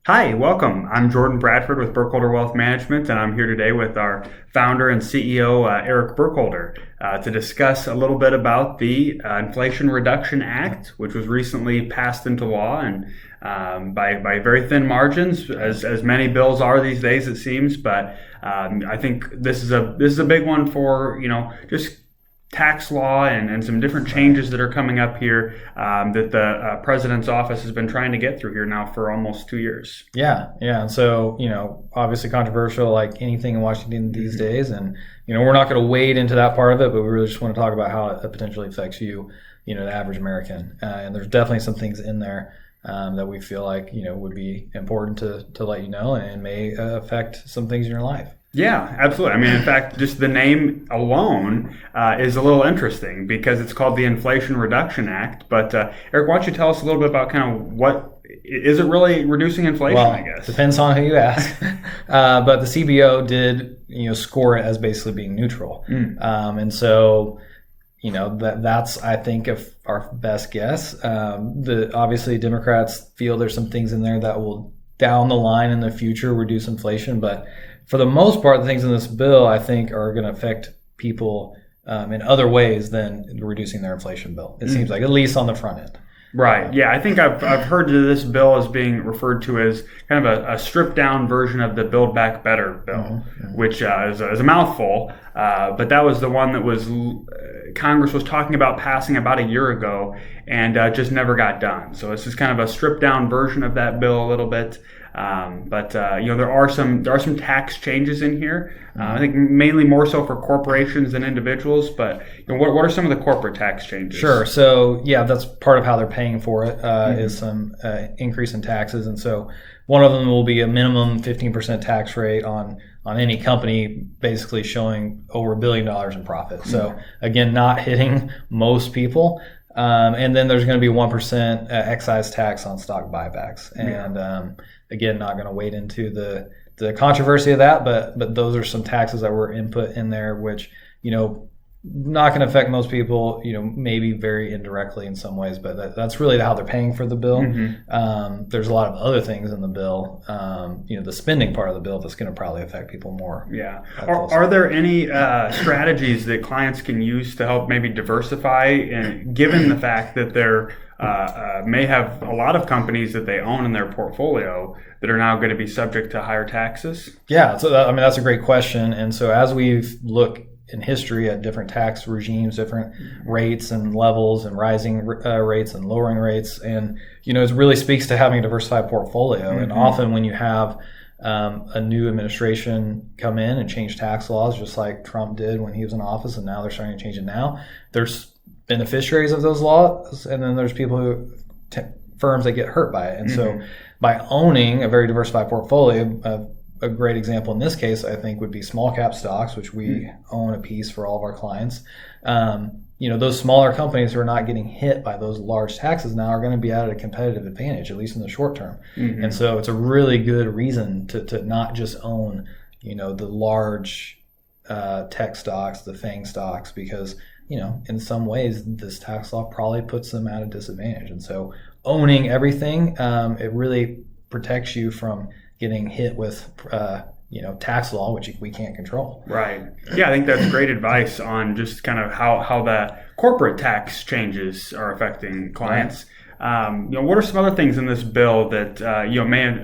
Hi, welcome. I'm Jordan Bradford with Burkholder Wealth Management, and I'm here today with our founder and CEO, Eric Burkholder, to discuss a little bit about the Inflation Reduction Act, which was recently passed into law and by very thin margins, as many bills are these days, it seems. But I think this is a big one for just tax law and some different changes that are coming up here that the president's office has been trying to get through here now for almost 2 years. Yeah. And so, obviously controversial like anything in Washington these days. And, we're not going to wade into that part of it, but we really just want to talk about how it potentially affects you, the average American. And there's definitely some things in there that we feel like, would be important to let you know and may affect some things in your life. Yeah, absolutely. I mean, in fact, just the name alone is a little interesting because it's called the Inflation Reduction Act. But Eric, why don't you tell us a little bit about kind of what is it really reducing inflation? Well, I guess depends on who you ask. But the CBO did, score it as basically being neutral, and so. That's I think our best guess. Obviously Democrats feel there's some things in there that will down the line in the future reduce inflation, but for the most part, the things in this bill I think are going to affect people in other ways than reducing their inflation bill. It seems like, at least on the front end. Right. Yeah, I think I've heard this bill as being referred to as kind of a stripped down version of the Build Back Better bill, which is a mouthful. But that was the one that was Congress was talking about passing about a year ago and just never got done. So this is kind of a stripped down version of that bill a little bit. But there are some tax changes in here. I think mainly more so for corporations than individuals. But what are some of the corporate tax changes? Sure. So that's part of how they're paying for it is some increase in taxes, and so one of them will be a minimum 15% tax rate on any company basically showing over $1 billion in profit. So again, not hitting most people. And then there's going to be 1% excise tax on stock buybacks. And again, not going to wade into the controversy of that, but those are some taxes that were input in there, which, not going to affect most people, maybe very indirectly in some ways, but that's really how they're paying for the bill. There's a lot of other things in the bill, the spending part of the bill that's going to probably affect people more. Yeah. Are there any strategies that clients can use to help maybe diversify, and given the fact that they're may have a lot of companies that they own in their portfolio that are now going to be subject to higher taxes? Yeah, so that's a great question. And so as we've looked in history at different tax regimes, different rates and levels, and rising rates and lowering rates, and it really speaks to having a diversified portfolio. And often when you have a new administration come in and change tax laws, just like Trump did when he was in office, and now they're starting to change it now, there's beneficiaries of those laws, and then there's people firms that get hurt by it. And so by owning a very diversified portfolio, a great example in this case, I think, would be small cap stocks, which we own a piece for all of our clients. Those smaller companies who are not getting hit by those large taxes now are going to be at a competitive advantage, at least in the short term. And so it's a really good reason to not just own, the large tech stocks, the FANG stocks, because, in some ways this tax law probably puts them at a disadvantage. And so owning everything, it really protects you from getting hit with tax law, which we can't control. Right. Yeah, I think that's great advice on just kind of how the corporate tax changes are affecting clients. What are some other things in this bill that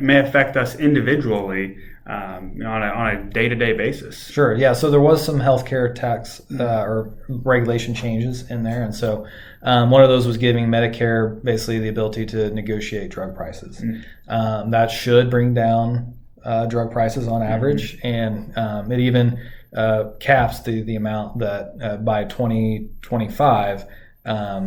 may affect us individually on a day-to-day basis? Sure. Yeah. So there was some healthcare tax or regulation changes in there, and so one of those was giving Medicare basically the ability to negotiate drug prices. That should bring down drug prices on average, and it even caps the amount that by 2025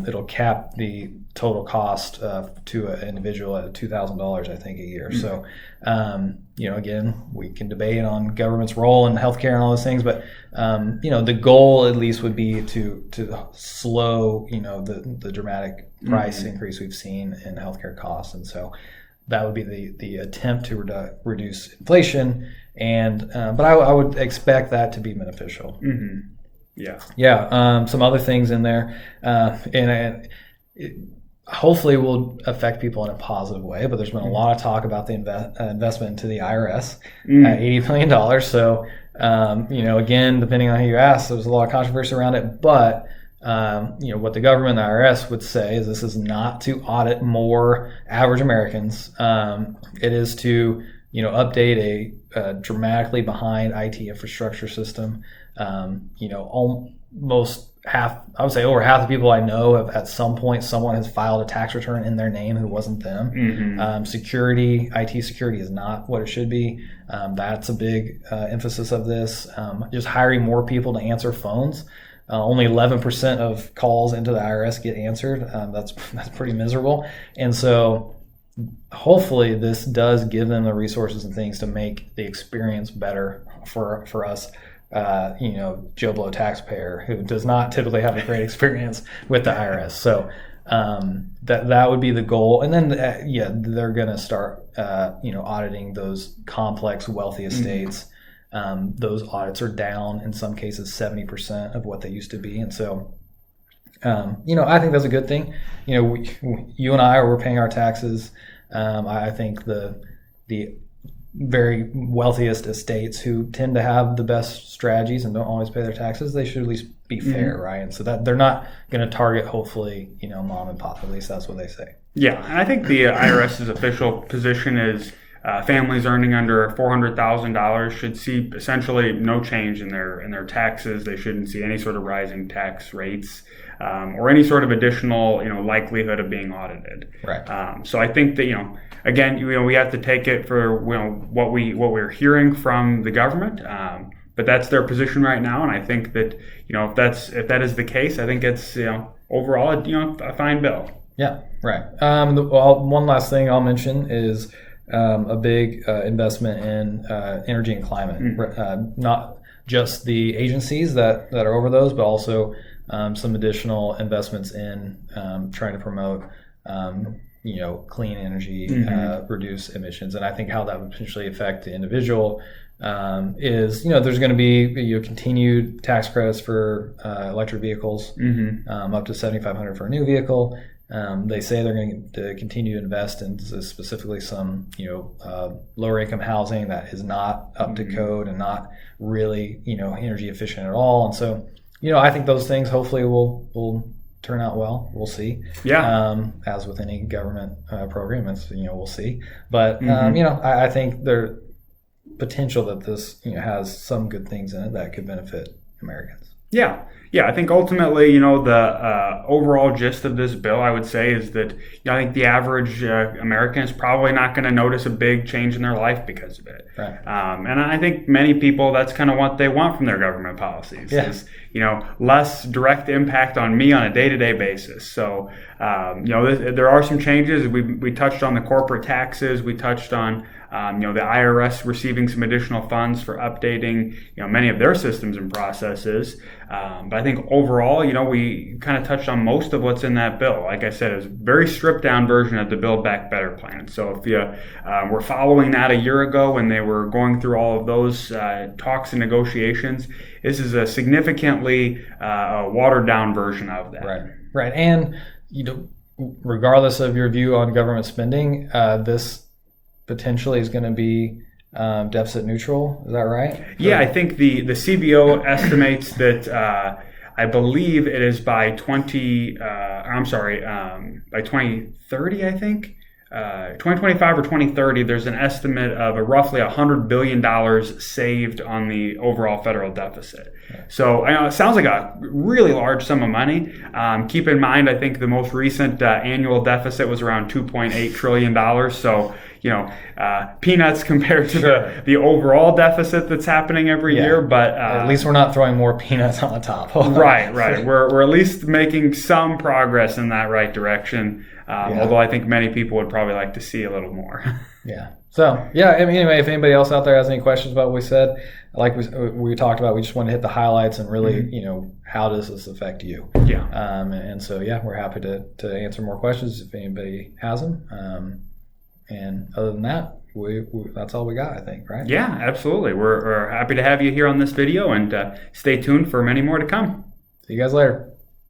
it'll cap the total cost to an individual at $2,000, I think, a year. So, again, we can debate on government's role in healthcare and all those things, but the goal at least would be to slow the dramatic price increase we've seen in healthcare costs, and so that would be the attempt to reduce inflation. And but I would expect that to be beneficial. Yeah. Yeah. Some other things in there, and hopefully will affect people in a positive way. But there's been a lot of talk about the investment into the IRS, $80 million. So, again, depending on who you ask, there's a lot of controversy around it. But, what the government and the IRS would say is this is not to audit more average Americans. It is to, update a dramatically behind IT infrastructure system. Almost half, I would say over half the people I know have at some point someone has filed a tax return in their name who wasn't them. IT security is not what it should be. That's a big emphasis of this. Just hiring more people to answer phones. Only 11% of calls into the IRS get answered. That's pretty miserable. And so hopefully this does give them the resources and things to make the experience better for us. Joe Blow taxpayer who does not typically have a great experience with the IRS. So that would be the goal. And then, they're going to start, auditing those complex, wealthy estates. Those audits are down in some cases 70% of what they used to be. And so, I think that's a good thing. You and I, we're paying our taxes. I think the very wealthiest estates who tend to have the best strategies and don't always pay their taxes, they should at least be fair, right? And so that they're not going to target, hopefully, mom and pop. At least that's what they say. Yeah, and I think the IRS's official position is families earning under $400,000 should see essentially no change in their taxes. They shouldn't see any sort of rising tax rates or any sort of additional likelihood of being audited. Right. So I think that again we have to take it for what we're hearing from the government. But that's their position right now, and I think that if that is the case, I think it's overall a fine bill. Yeah. Right. One last thing I'll mention is a big investment in energy and climate, not just the agencies that are over those, but also some additional investments in trying to promote clean energy, reduce emissions. And I think how that would potentially affect the individual is there's going to be continued tax credits for electric vehicles, up to $7,500 for a new vehicle. They say they're going to continue to invest in specifically some, lower income housing that is not up to code and not really, energy efficient at all. And so, I think those things hopefully will turn out well. We'll see. Yeah. As with any government program, we'll see. But I think there's potential that this has some good things in it that could benefit Americans. Yeah. I think ultimately, the overall gist of this bill, I would say, is that I think the average American is probably not going to notice a big change in their life because of it. Right. And I think many people, that's kind of what they want from their government policies. Yeah. Is less direct impact on me on a day-to-day basis. So, there are some changes. We touched on the corporate taxes. We touched on the IRS receiving some additional funds for updating, many of their systems and processes. But I think overall, we kind of touched on most of what's in that bill. Like I said, it's a very stripped down version of the Build Back Better plan. So if you were following that a year ago when they were going through all of those talks and negotiations, this is a significantly watered down version of that. Right. And, regardless of your view on government spending, this potentially is going to be deficit neutral. Is that right? Yeah, I think the CBO estimates that I believe it is by 2030, I think. 2025 or 2030, there's an estimate of roughly $100 billion saved on the overall federal deficit. So I know it sounds like a really large sum of money. Keep in mind, I think the most recent annual deficit was around $2.8 trillion. So, peanuts compared to the overall deficit that's happening every year. But at least we're not throwing more peanuts on the top. Right. We're at least making some progress in that right direction. Although I think many people would probably like to see a little more. Yeah. So, anyway, if anybody else out there has any questions about what we said, like we talked about, we just want to hit the highlights and really, how does this affect you? Yeah. And so, we're happy to answer more questions if anybody has them. And other than that, we that's all we got, I think, right? Yeah, absolutely. We're happy to have you here on this video, and stay tuned for many more to come. See you guys later.